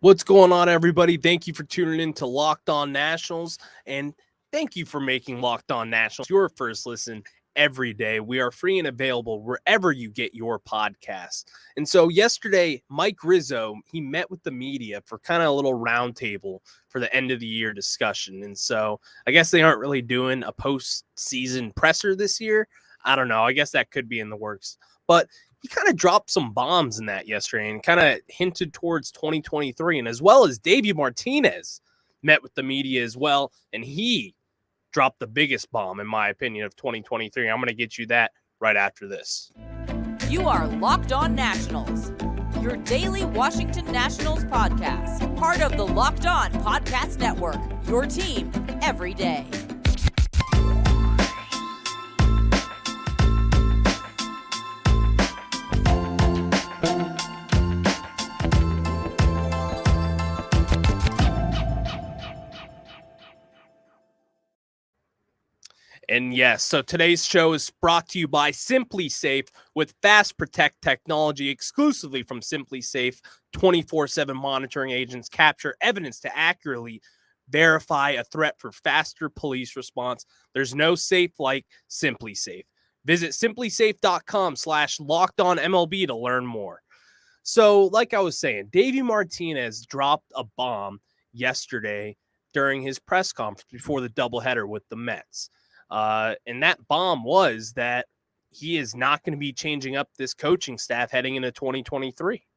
What's going on, everybody? Thank you for tuning in to Locked On Nationals, and thank you for making Locked On Nationals your first listen every day. We are free and available wherever you get your podcasts. And so yesterday, Mike Rizzo, he met with the media for kind of a little roundtable for the end of the year discussion. And so I guess they aren't really doing a postseason presser this year. I don't know. I guess that could be in the works. But he kind of dropped some bombs in that yesterday and kind of hinted towards 2023. And as well as Davey Martinez met with the media as well, and he dropped the biggest bomb, in my opinion, of 2023. I'm going to get you that right after this. You are Locked On Nationals, your daily Washington Nationals podcast, part of the Locked On Podcast Network, your team every day. And yes, so today's show is brought to you by Simply Safe with Fast Protect technology exclusively from Simply Safe. 24/7 monitoring agents capture evidence to accurately verify a threat for faster police response. There's no safe like Simply Safe. Visit simplysafe.com/lockedonmlb to learn more. So, like I was saying, Davey Martinez dropped a bomb yesterday during his press conference before the doubleheader with the Mets. And that bomb was that he is not going to be changing up this coaching staff heading into 2023.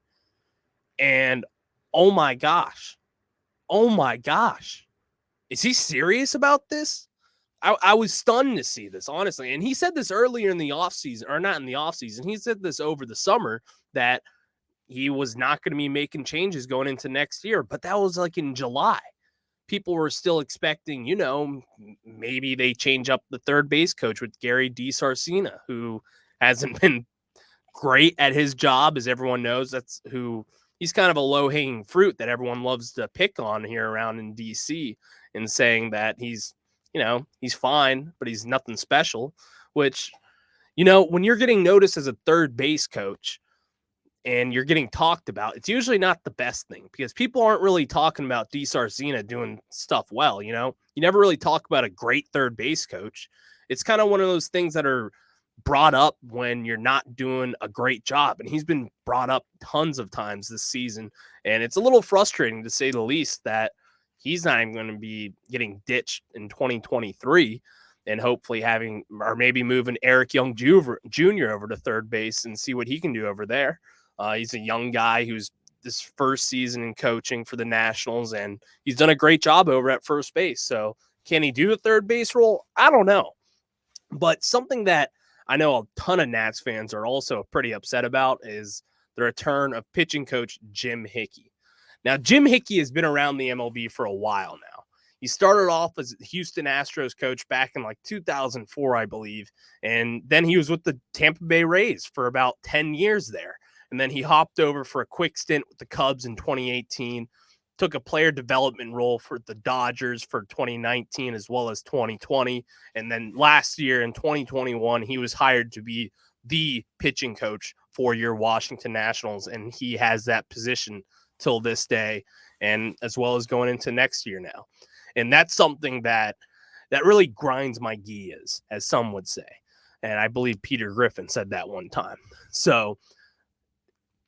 And oh my gosh, is he serious about this? I was stunned to see this, honestly. And he said this earlier in the offseason, or not in the offseason. He said this over the summer that he was not going to be making changes going into next year. But that was like in July. People were still expecting, maybe they change up the third base coach with Gary DiSarcina, who hasn't been great at his job, as everyone knows. He's kind of a low-hanging fruit that everyone loves to pick on here around in DC, and saying that he's fine, but he's nothing special, which, when you're getting noticed as a third base coach, and you're getting talked about, it's usually not the best thing because people aren't really talking about DiSarcina doing stuff well. You never really talk about a great third base coach. It's kind of one of those things that are brought up when you're not doing a great job. And he's been brought up tons of times this season. And it's a little frustrating, to say the least, that he's not even going to be getting ditched in 2023. And hopefully maybe moving Eric Young Jr. over to third base and see what he can do over there. He's a young guy who's this first season in coaching for the Nationals, and he's done a great job over at first base. So can he do the third base role? I don't know. But something that I know a ton of Nats fans are also pretty upset about is the return of pitching coach Jim Hickey. Now, Jim Hickey has been around the MLB for a while now. He started off as Houston Astros coach back in 2004, I believe. And then he was with the Tampa Bay Rays for about 10 years there. And then he hopped over for a quick stint with the Cubs in 2018, took a player development role for the Dodgers for 2019 as well as 2020. And then last year in 2021, he was hired to be the pitching coach for your Washington Nationals. And he has that position till this day, and as well as going into next year now. And that's something that really grinds my gears, as some would say. And I believe Peter Griffin said that one time. So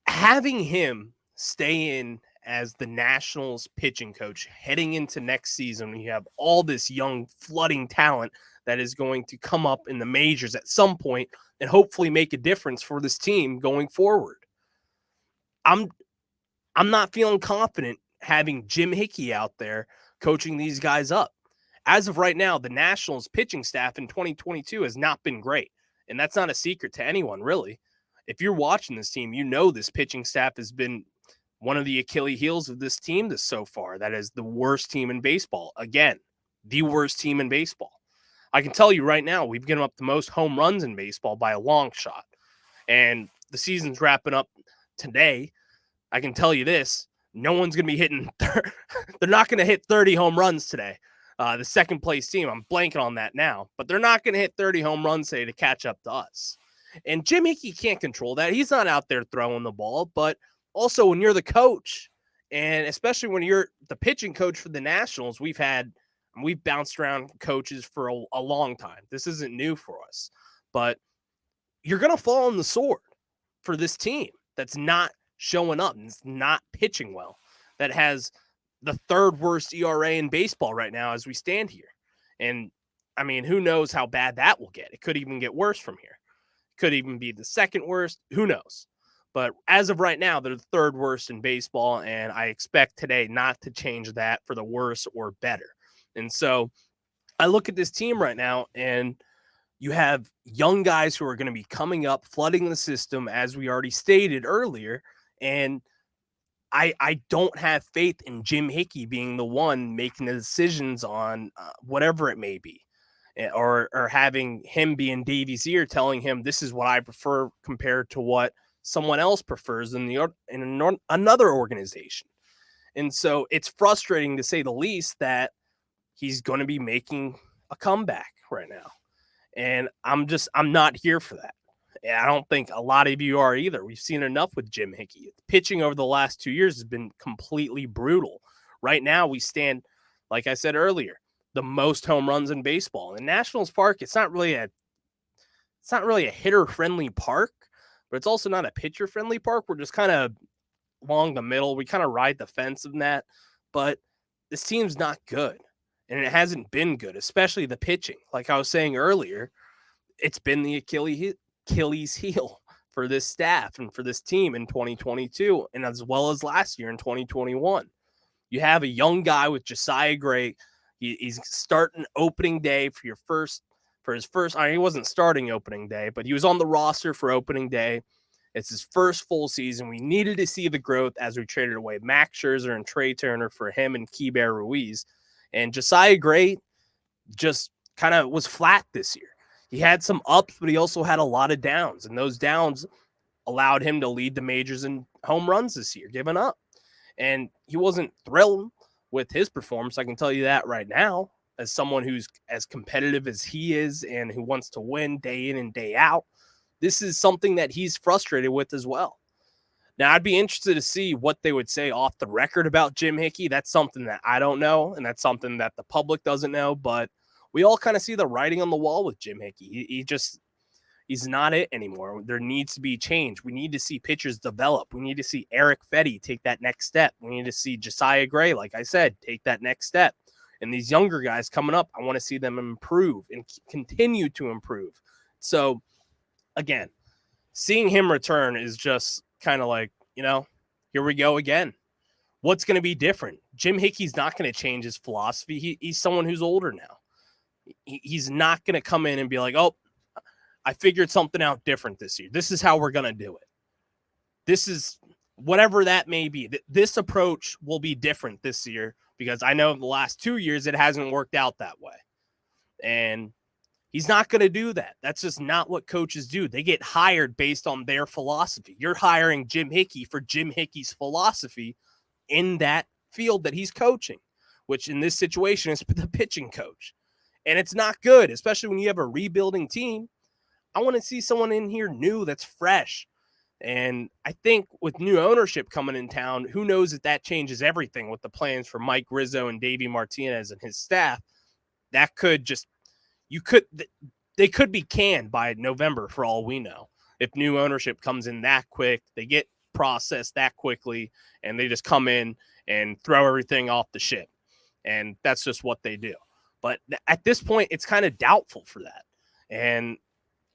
having him stay in as the Nationals pitching coach heading into next season, when you have all this young flooding talent that is going to come up in the majors at some point and hopefully make a difference for this team going forward. I'm not feeling confident having Jim Hickey out there coaching these guys up. As of right now, the Nationals pitching staff in 2022 has not been great. And that's not a secret to anyone, really. If you're watching this team, this pitching staff has been one of the Achilles heels of this team so far. That is the worst team in baseball. Again, the worst team in baseball. I can tell you right now, we've given up the most home runs in baseball by a long shot. And the season's wrapping up today. I can tell you this, no one's going to be hitting – they're not going to hit 30 home runs today. The second place team, I'm blanking on that now. But they're not going to hit 30 home runs today to catch up to us. And Jim Hickey can't control that. He's not out there throwing the ball. But also, when you're the coach And especially when you're the pitching coach for the Nationals, we've bounced around coaches for a long time. This isn't new for us, but you're going to fall on the sword for this team that's not showing up and it's not pitching well, that has the third worst ERA in baseball right now as we stand here. And I mean, who knows how bad that will get? It could even get worse from here. It could even be the second worst. Who knows? But as of right now, they're the third worst in baseball, and I expect today not to change that for the worse or better. And so I look at this team right now, and you have young guys who are going to be coming up, flooding the system, as we already stated earlier. And I don't have faith in Jim Hickey being the one making the decisions on whatever it may be, or having him be in Davey's ear telling him this is what I prefer compared to what someone else prefers in another organization. And so it's frustrating, to say the least, that he's going to be making a comeback right now. And I'm not here for that. And I don't think a lot of you are either. We've seen enough with Jim Hickey. Pitching over the last 2 years has been completely brutal. Right now we stand, like I said earlier, the most home runs in baseball. In Nationals Park, it's not really a hitter-friendly park, but it's also not a pitcher-friendly park. We're just kind of along the middle. We kind of ride the fence in that. But this team's not good, and it hasn't been good, especially the pitching. Like I was saying earlier, it's been the Achilles heel for this staff and for this team in 2022, and as well as last year in 2021. You have a young guy with Josiah Gray. He's starting opening day for his first. He wasn't starting opening day, but he was on the roster for opening day. It's his first full season. We needed to see the growth as we traded away Max Scherzer and Trey Turner for him and Keibert Ruiz. And Josiah Gray just kind of was flat this year. He had some ups, but he also had a lot of downs, and those downs allowed him to lead the majors in home runs this year, giving up. And he wasn't thrilled with his performance. I can tell you that right now, as someone who's as competitive as he is and who wants to win day in and day out. This is something that he's frustrated with as well. Now, I'd be interested to see what they would say off the record about Jim Hickey. That's something that I don't know, and that's something that the public doesn't know, but we all kind of see the writing on the wall with Jim Hickey. He's not it anymore. There needs to be change. We need to see pitchers develop. We need to see Eric Fetty take that next step. We need to see Josiah Gray, like I said, take that next step. And these younger guys coming up, I want to see them improve and continue to improve. So, again, seeing him return is just kind of like, here we go again. What's going to be different? Jim Hickey's not going to change his philosophy. He's someone who's older now. He's not going to come in and be like, oh, I figured something out different this year. This is how we're going to do it. This is whatever that may be. This approach will be different this year because I know the last 2 years it hasn't worked out that way. And he's not going to do that. That's just not what coaches do. They get hired based on their philosophy. You're hiring Jim Hickey for Jim Hickey's philosophy in that field that he's coaching, which in this situation is the pitching coach. And it's not good, especially when you have a rebuilding team. I want to see someone in here new that's fresh. And I think with new ownership coming in town, who knows if that changes everything with the plans for Mike Rizzo and Davey Martinez and his staff. That could just, they could be canned by November for all we know. If new ownership comes in that quick, they get processed that quickly, and they just come in and throw everything off the ship. And that's just what they do. But at this point, it's kind of doubtful for that. And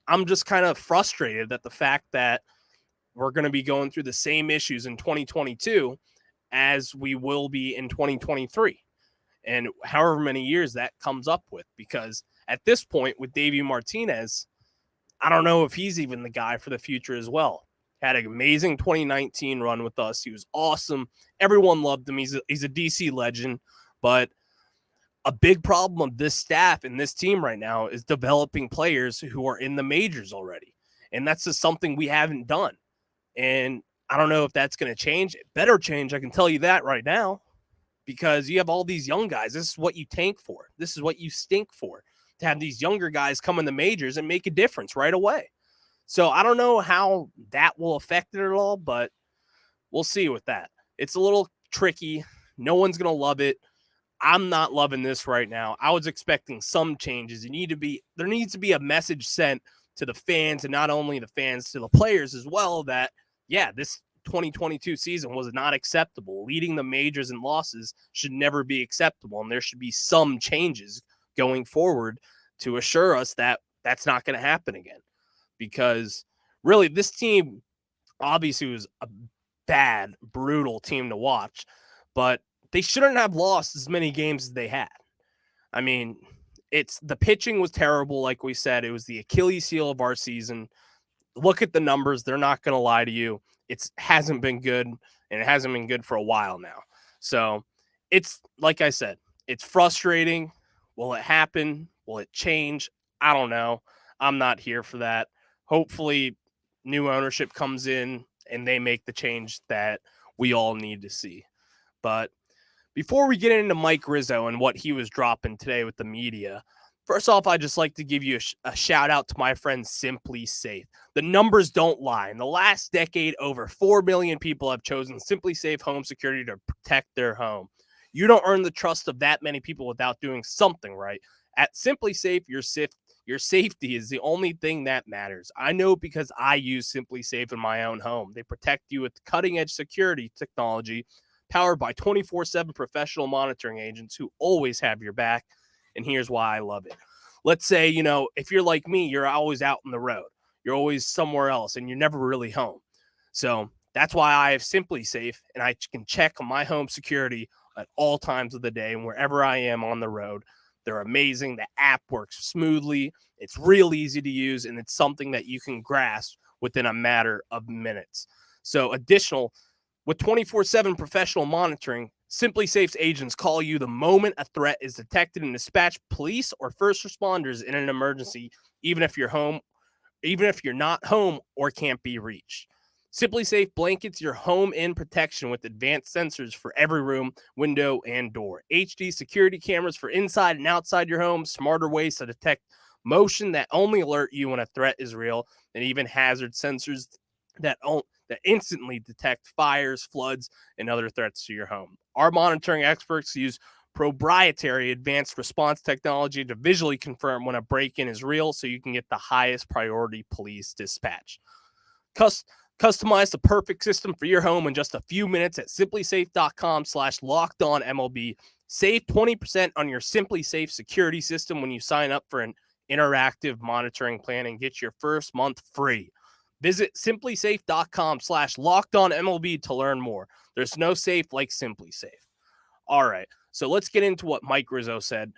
I'm just kind of frustrated at the fact that we're going to be going through the same issues in 2022 as we will be in 2023. And however many years that comes up with, because at this point with Davey Martinez, I don't know if he's even the guy for the future as well. Had an amazing 2019 run with us. He was awesome. Everyone loved him. He's a DC legend, but a big problem of this staff and this team right now is developing players who are in the majors already. And that's just something we haven't done. And I don't know if that's going to change. It better change. I can tell you that right now, because you have all these young guys. This is what you tank for. This is what you stink for, to have these younger guys come in the majors and make a difference right away. So I don't know how that will affect it at all, but we'll see with that. It's a little tricky. No one's going to love it. I'm not loving this right now. I was expecting some changes. There needs to be a message sent to the fans, and not only the fans, to the players as well, that, yeah, this 2022 season was not acceptable. Leading the majors in losses should never be acceptable, and there should be some changes going forward to assure us that that's not going to happen again. Because really, this team obviously was a bad, brutal team to watch, but they shouldn't have lost as many games as they had. I mean, the pitching was terrible, like we said. It was the Achilles heel of our season. Look at the numbers. They're not going to lie to you. It hasn't been good, and it hasn't been good for a while now. So it's, like I said, it's frustrating. Will it happen? Will it change? I don't know. I'm not here for that. Hopefully, new ownership comes in and they make the change that we all need to see. But before we get into Mike Rizzo and what he was dropping today with the media, first off, I'd just like to give you a shout out to my friend Simply Safe. The numbers don't lie. In the last decade, over 4 million people have chosen Simply Safe home security to protect their home. You don't earn the trust of that many people without doing something right. At Simply Safe, your safety is the only thing that matters. I know because I use Simply Safe in my own home. They protect you with cutting-edge security technology powered by 24/7 professional monitoring agents who always have your back. And here's why I love it. Let's say, if you're like me, you're always out on the road. You're always somewhere else, and you're never really home. So that's why I have Simply Safe, and I can check on my home security at all times of the day and wherever I am on the road. They're amazing. The app works smoothly. It's real easy to use, and it's something that you can grasp within a matter of minutes. So with 24/7 professional monitoring, Simply Safe's agents call you the moment a threat is detected and dispatch police or first responders in an emergency, even if you're not home or can't be reached. Simply Safe blankets your home in protection with advanced sensors for every room, window, and door. HD security cameras for inside and outside your home, smarter ways to detect motion that only alert you when a threat is real, and even hazard sensors that instantly detect fires, floods, and other threats to your home. Our monitoring experts use proprietary advanced response technology to visually confirm when a break-in is real so you can get the highest priority police dispatch. Customize the perfect system for your home in just a few minutes at simplysafe.com/lockedonmlb. Save 20% on your Simply Safe security system when you sign up for an interactive monitoring plan and get your first month free. Visit simplysafe.com/lockedonmlb to learn more. There's no safe like Simply Safe. All right, so let's get into what Mike Rizzo said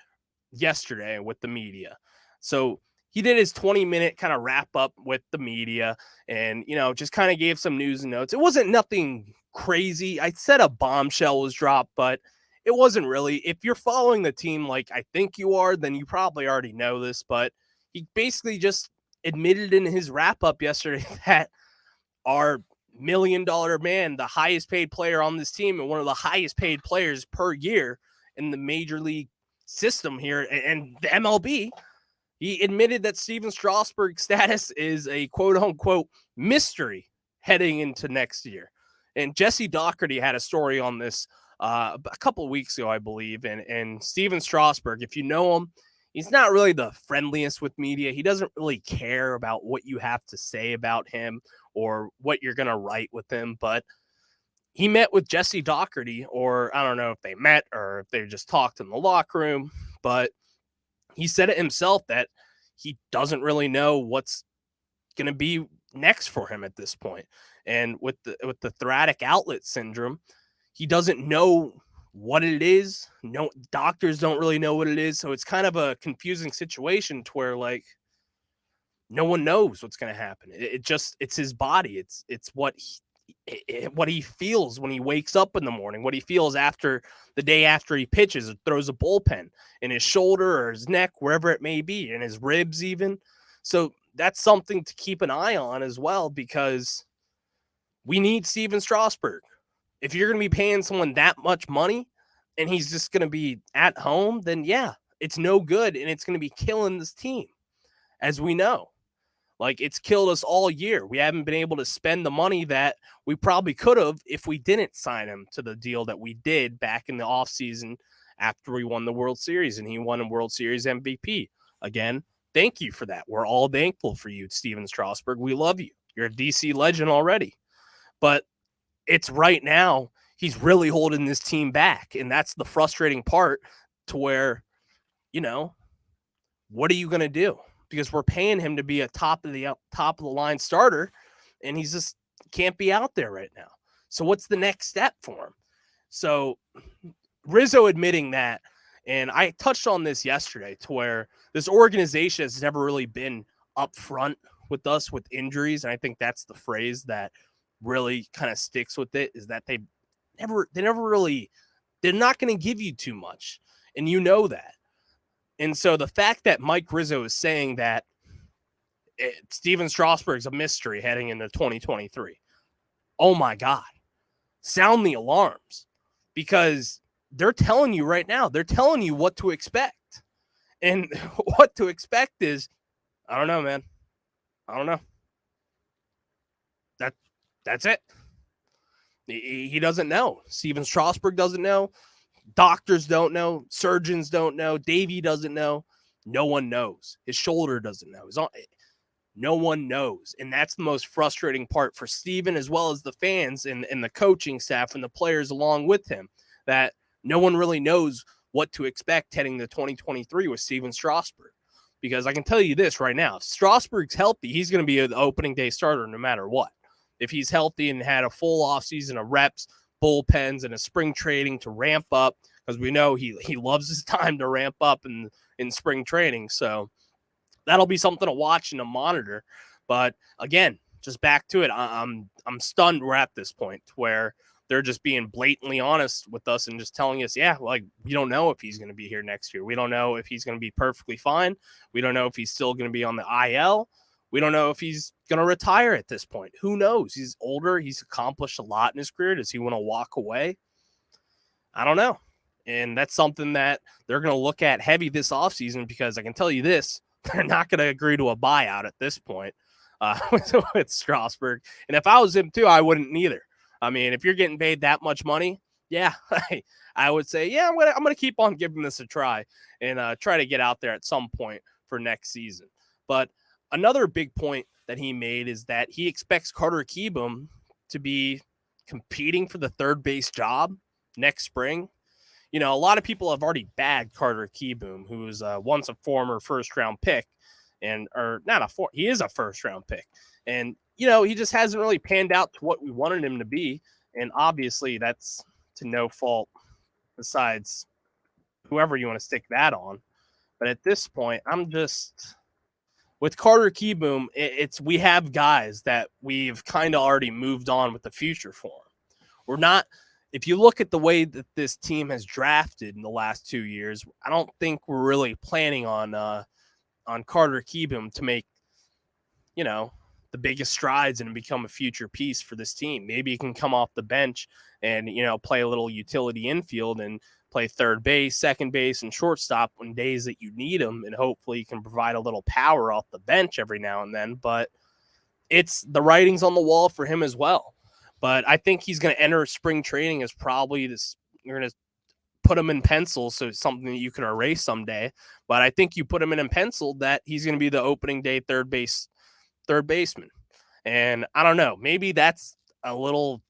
yesterday with the media. So he did his 20-minute kind of wrap up with the media and, just kind of gave some news and notes. It wasn't nothing crazy. I said a bombshell was dropped, but it wasn't really. If you're following the team like I think you are, then you probably already know this, but he basically just admitted in his wrap-up yesterday that our $1 million man, the highest paid player on this team and one of the highest paid players per year in the major league system here and the MLB, he admitted that Stephen Strasburg status is a quote-unquote mystery heading into next year. And Jesse Doherty had a story on this a couple of weeks ago, I believe, and Stephen Strasburg, if you know him, he's not really the friendliest with media. He doesn't really care about what you have to say about him or what you're going to write with him. But he met with Jesse Doherty, or I don't know if they met or if they just talked in the locker room. But he said it himself that he doesn't really know what's going to be next for him at this point. And with the thoracic outlet syndrome, he doesn't know what it is. No, doctors don't really know what it is. So it's kind of a confusing situation to where no one knows what's going to happen. It's his body. It's what he feels when he wakes up in the morning, what he feels after the day after he pitches or throws a bullpen in his shoulder or his neck, wherever it may be, in his ribs even. So that's something to keep an eye on as well, because we need Stephen Strasburg. If you're going to be paying someone that much money and he's just going to be at home, then yeah, it's no good and it's going to be killing this team, as we know. Like, it's killed us all year. We haven't been able to spend the money that we probably could have if we didn't sign him to the deal that we did back in the offseason after we won the World Series, and he won a World Series MVP. Again, thank you for that. We're all thankful for you, Stephen Strasburg. We love you. You're a DC legend already. But it's right now, he's really holding this team back, and that's the frustrating part to where, what are you going to do? Because we're paying him to be a top of the line starter, and he's just can't be out there right now. So what's the next step for him? So Rizzo admitting that, and I touched on this yesterday, to where this organization has never really been upfront with us with injuries, and I think that's the phrase that really kind of sticks with it, is that they're not going to give you too much, and you know that. And so the fact that Mike Rizzo is saying that Stephen Strasburg's a mystery heading into 2023, oh my God, sound the alarms, because they're telling you right now, they're telling you what to expect. And what to expect is, I don't know, man. I don't know. That's it. He doesn't know. Stephen Strasburg doesn't know. Doctors don't know. Surgeons don't know. Davey doesn't know. No one knows. His shoulder doesn't know. No one knows. And that's the most frustrating part for Stephen, as well as the fans and the coaching staff and the players along with him, that no one really knows what to expect heading to 2023 with Stephen Strasburg. Because I can tell you this right now, if Strasburg's healthy, he's going to be an opening day starter no matter what. If he's healthy and had a full offseason of reps, bullpens, and a spring training to ramp up, because we know he loves his time to ramp up in spring training. So that'll be something to watch and to monitor. But again, just back to it, I'm stunned we're at this point where they're just being blatantly honest with us and just telling us, yeah, like, we don't know if he's going to be here next year. We don't know if he's going to be perfectly fine. We don't know if he's still going to be on the IL. We don't know if he's going to retire at this point. Who knows? He's older. He's accomplished a lot in his career. Does he want to walk away? I don't know. And that's something that they're going to look at heavy this offseason, because I can tell you this, they're not going to agree to a buyout at this point with Strasburg. And if I was him too, I wouldn't either. I mean, if you're getting paid that much money, yeah, I would say, yeah, I'm going to keep on giving this a try and try to get out there at some point for next season. But another big point that he made is that he expects Carter Kieboom to be competing for the third base job next spring. A lot of people have already bagged Carter Kieboom, who was once a former first-round pick, he is a first-round pick. And, he just hasn't really panned out to what we wanted him to be. And obviously that's to no fault besides whoever you want to stick that on. But at this point, I'm just... with Carter Kieboom, we have guys that we've kind of already moved on with the future for. We're not, if you look at the way that this team has drafted in the last 2 years, I don't think we're really planning on Carter Kieboom to make, the biggest strides and become a future piece for this team. Maybe he can come off the bench and, play a little utility infield and play third base, second base, and shortstop on days that you need him, and hopefully he can provide a little power off the bench every now and then. But it's the writing's on the wall for him as well. But I think he's going to enter spring training as probably this. You're going to put him in pencil, so it's something that you can erase someday. But I think you put him in pencil that he's going to be the opening day third baseman. And I don't know, maybe that's a little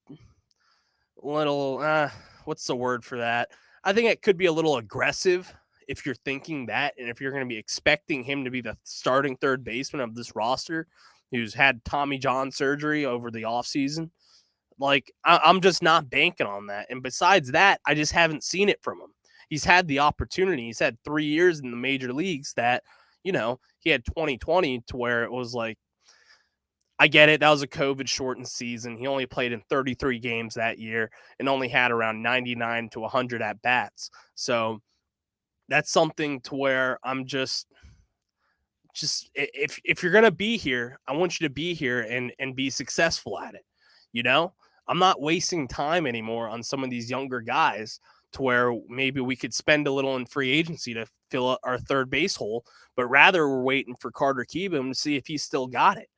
what's the word for that? I think it could be a little aggressive if you're thinking that, and if you're going to be expecting him to be the starting third baseman of this roster who's had Tommy John surgery over the offseason. Like, I'm just not banking on that. And besides that, I just haven't seen it from him. He's had the opportunity. He's had 3 years in the major leagues that, he had 2020 to where it was like, I get it. That was a COVID shortened season. He only played in 33 games that year and only had around 99 to 100 at bats. So that's something to where I'm just if you're going to be here, I want you to be here and be successful at it. I'm not wasting time anymore on some of these younger guys to where maybe we could spend a little in free agency to fill up our third base hole, but rather we're waiting for Carter Kieboom to see if he's still got it.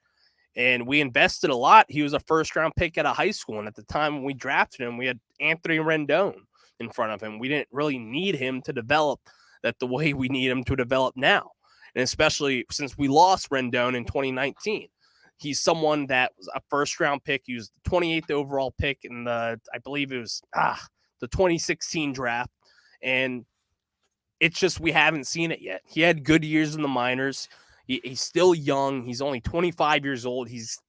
And we invested a lot. He was a first-round pick out of high school, and at the time when we drafted him, we had Anthony Rendon in front of him. We didn't really need him to develop that the way we need him to develop now, and especially since we lost Rendon in 2019. He's someone that was a first-round pick. He was the 28th overall pick in the, I believe it was the 2016 draft, and it's just we haven't seen it yet. He had good years in the minors. He's still young. He's only 25 years old. He's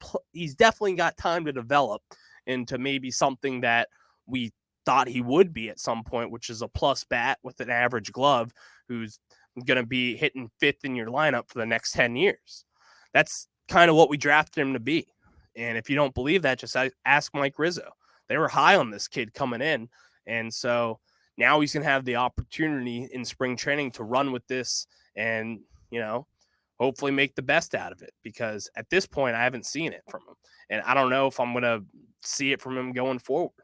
definitely got time to develop into maybe something that we thought he would be at some point, which is a plus bat with an average glove who's going to be hitting fifth in your lineup for the next 10 years. That's kind of what we drafted him to be. And if you don't believe that, just ask Mike Rizzo. They were high on this kid coming in. And so now he's going to have the opportunity in spring training to run with this and, hopefully make the best out of it, because at this point I haven't seen it from him. And I don't know if I'm going to see it from him going forward,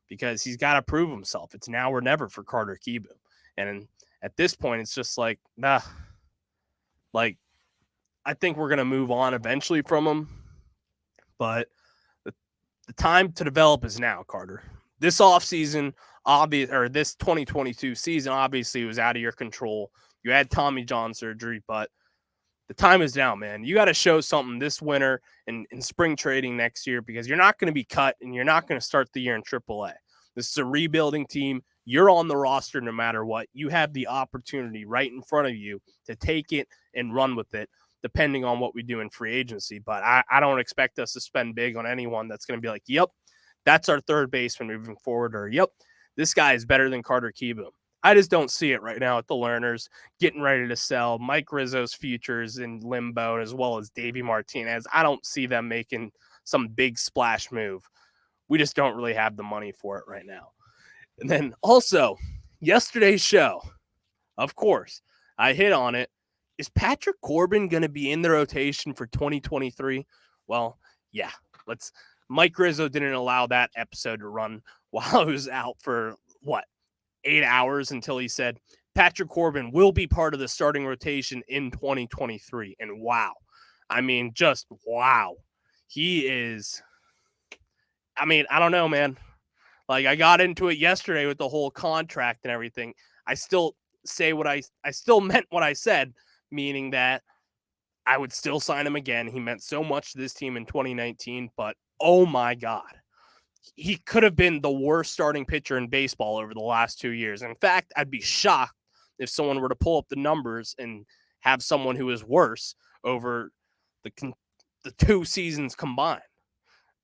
because he's got to prove himself. It's now or never for Carter Kieboom. And at this point, it's just like, I think we're going to move on eventually from him, but the time to develop is now, Carter. This offseason, this 2022 season, obviously was out of your control. You had Tommy John surgery, but the time is now, man. You got to show something this winter and in spring trading next year, because you're not going to be cut and you're not going to start the year in AAA. This is a rebuilding team. You're on the roster no matter what. You have the opportunity right in front of you to take it and run with it, depending on what we do in free agency. But I don't expect us to spend big on anyone that's going to be like, yep, that's our third baseman moving forward, or yep, this guy is better than Carter Kieboom. I just don't see it right now at the Learners getting ready to sell. Mike Rizzo's futures in limbo, as well as Davey Martinez. I don't see them making some big splash move. We just don't really have the money for it right now. And then also, yesterday's show, of course, I hit on it. Is Patrick Corbin going to be in the rotation for 2023? Well, yeah. Mike Rizzo didn't allow that episode to run while I was out for, 8 hours, until he said Patrick Corbin will be part of the starting rotation in 2023. And wow. I mean, just wow. He is, I don't know, man. I got into it yesterday with the whole contract and everything. I still say I still meant what I said, meaning that I would still sign him again. He meant so much to this team in 2019, but oh my God. He could have been the worst starting pitcher in baseball over the last 2 years. In fact, I'd be shocked if someone were to pull up the numbers and have someone who is worse over the 2 seasons combined.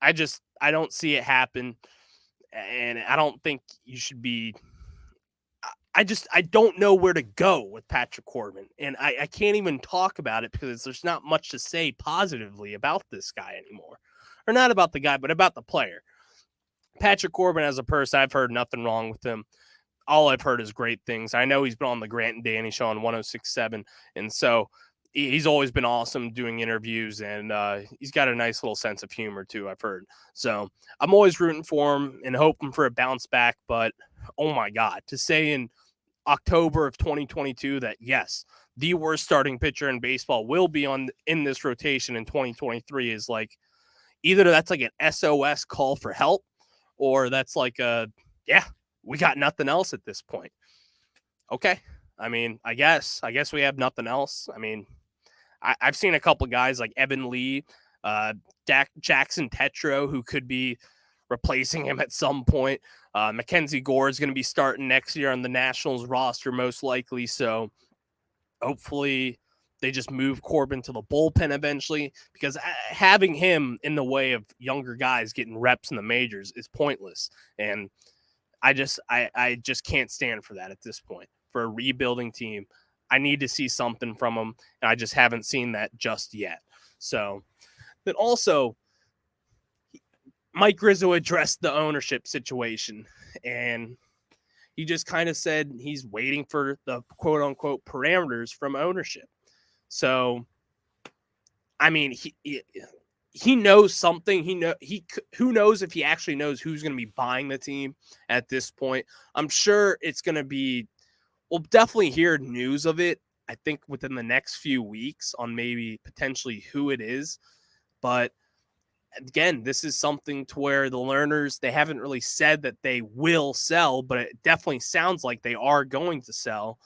I don't see it happen. And I don't think you should be. I don't know where to go with Patrick Corbin. And I can't even talk about it because there's not much to say positively about this guy anymore. Or not about the guy, but about the player. Patrick Corbin as a person, I've heard nothing wrong with him. All I've heard is great things. I know he's been on the Grant and Danny show on 106.7, and so he's always been awesome doing interviews, and he's got a nice little sense of humor too, I've heard. So I'm always rooting for him and hoping for a bounce back, but oh my God, to say in October of 2022 that yes, the worst starting pitcher in baseball will be in this rotation in 2023 is like, either that's like an SOS call for help, or that's like we got nothing else at this point. Okay. I guess we have nothing else. I've seen a couple guys like Evan Lee, Jackson Tetro, who could be replacing him at some point. Mackenzie Gore is going to be starting next year on the Nationals roster, most likely. So hopefully they just move Corbin to the bullpen eventually, because having him in the way of younger guys getting reps in the majors is pointless. And I just can't stand for that at this point. For a rebuilding team, I need to see something from them, and I just haven't seen that just yet. So, then also, Mike Rizzo addressed the ownership situation, and he just kind of said he's waiting for the quote-unquote parameters from ownership. So, he knows something. Who knows if he actually knows who's going to be buying the team at this point. I'm sure it's going to be, we'll definitely hear news of it, I think, within the next few weeks on maybe potentially who it is. But again, this is something to where the Lerners, they haven't really said that they will sell, but it definitely sounds like they are going to sell.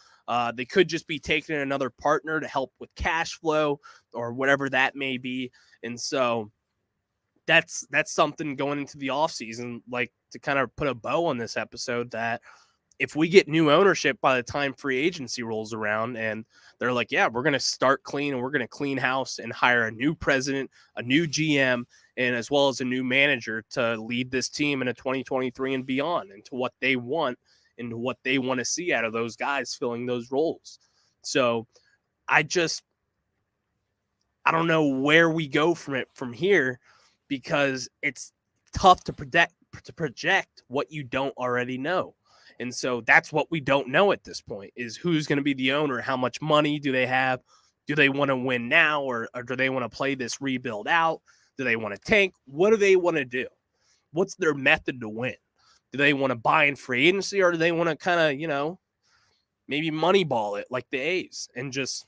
They could just be taking another partner to help with cash flow or whatever that may be. And so that's something going into the offseason, like to kind of put a bow on this episode, that if we get new ownership by the time free agency rolls around and they're like, yeah, we're going to start clean and we're going to clean house and hire a new president, a new GM, and as well as a new manager to lead this team into 2023 and beyond, and to what they want and what they want to see out of those guys filling those roles. So I don't know where we go from here, because it's tough to project what you don't already know. And so that's what we don't know at this point, is who's going to be the owner, how much money do they have, do they want to win now, or do they want to play this rebuild out, do they want to tank, what do they want to do, what's their method to win, do they want to buy in free agency, or do they want to kind of, maybe moneyball it like the A's and just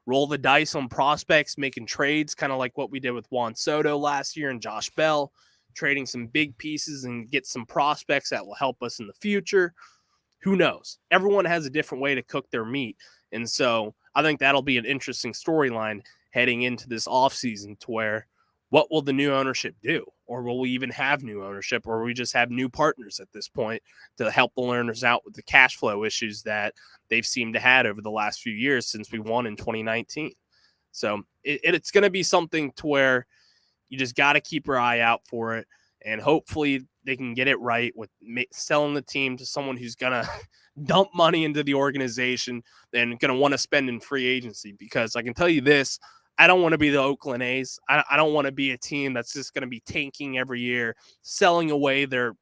roll the dice on prospects, making trades, kind of like what we did with Juan Soto last year and Josh Bell, trading some big pieces and get some prospects that will help us in the future. Who knows? Everyone has a different way to cook their meat. And so I think that'll be an interesting storyline heading into this offseason, to where what will the new ownership do? Or will we even have new ownership? Or will we just have new partners at this point to help the Lerners out with the cash flow issues that they've seemed to have over the last few years since we won in 2019? So it's going to be something to where you just got to keep your eye out for it. And hopefully they can get it right with selling the team to someone who's going to dump money into the organization and going to want to spend in free agency. Because I can tell you this, I don't want to be the Oakland A's. I don't want to be a team that's just going to be tanking every year, selling away their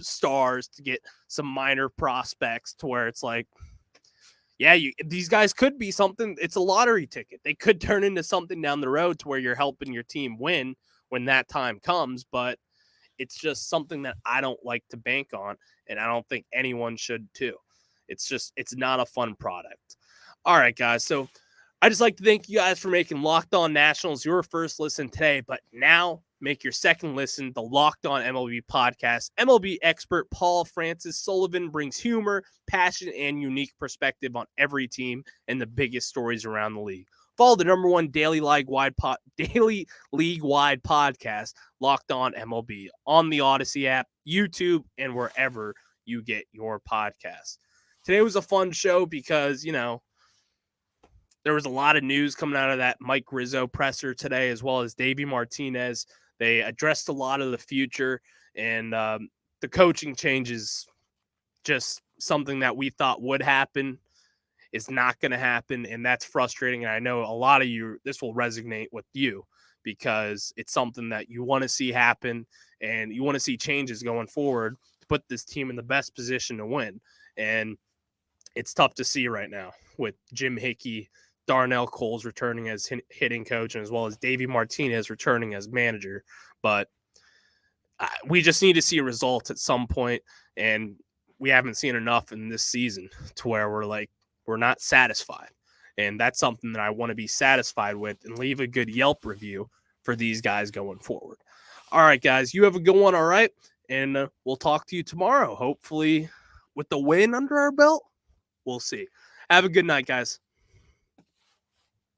stars to get some minor prospects, to where it's like, yeah, these guys could be something. It's a lottery ticket. They could turn into something down the road to where you're helping your team win when that time comes. But it's just something that I don't like to bank on, and I don't think anyone should too. It's not a fun product. All right, guys. So I just like to thank you guys for making Locked On Nationals your first listen today, but now make your second listen the Locked On MLB podcast. MLB expert Paul Francis Sullivan brings humor, passion, and unique perspective on every team and the biggest stories around the league. Follow the number one daily league-wide podcast, Locked On MLB, on the Odyssey app, YouTube, and wherever you get your podcasts. Today was a fun show because, there was a lot of news coming out of that Mike Rizzo presser today, as well as Davey Martinez. They addressed a lot of the future, and the coaching changes, just something that we thought would happen is not going to happen, and that's frustrating. And I know a lot of you, this will resonate with you, because it's something that you want to see happen, and you want to see changes going forward to put this team in the best position to win. And it's tough to see right now with Jim Hickey, Darnell Coles returning as hitting coach, and as well as Davey Martinez returning as manager. But we just need to see results at some point, and we haven't seen enough in this season to where we're not satisfied. And that's something that I want to be satisfied with, and leave a good Yelp review for these guys going forward. All right, guys, you have a good one. All right. And we'll talk to you tomorrow, hopefully with the win under our belt. We'll see. Have a good night, guys.